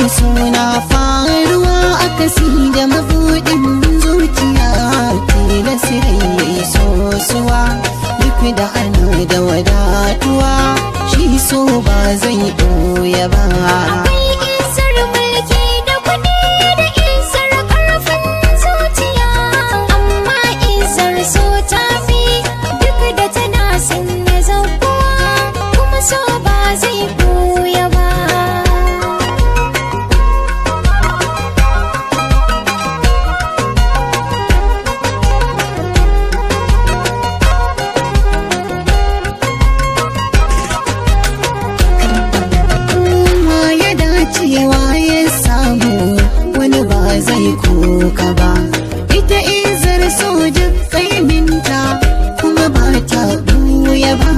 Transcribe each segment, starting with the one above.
suna faruwa akasi da mabuɗin zuciya tilas rai sosuwa duk da ana da wadatuwa shi so ba zai ɓoye ba. Cewa ya samu wani ba zai kuka ba, ita izar so duk kaiminta kuma ba ta buya ba.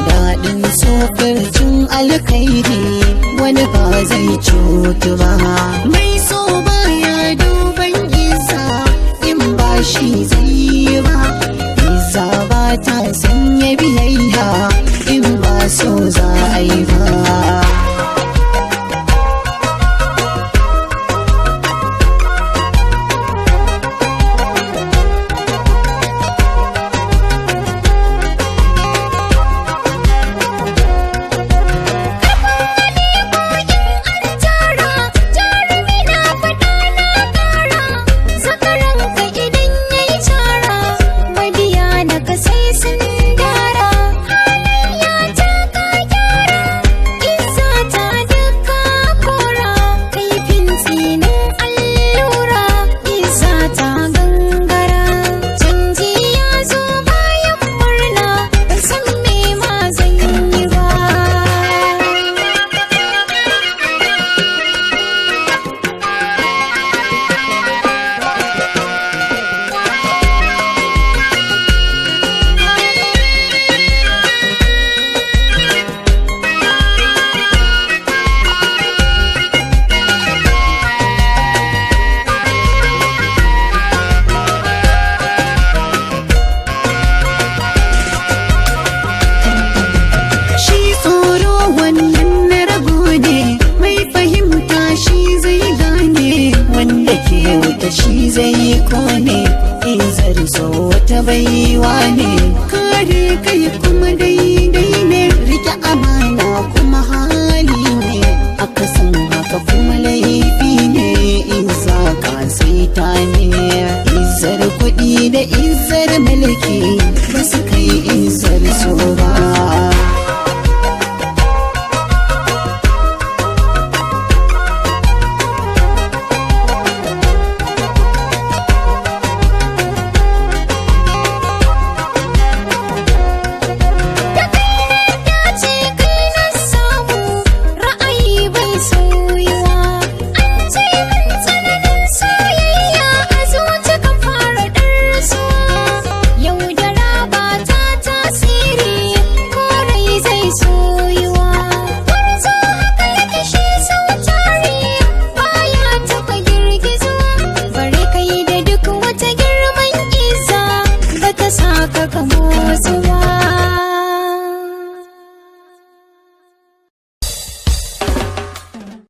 Daɗin so furcin alkhairi wani ba zai cutu ba. Mai so baya duban isa in ba shi zai ba, isa ba ta sanya biyayya in ba so za a yi ba. Shi zai kone izar so wata baiwa ne, kare kai kuma dai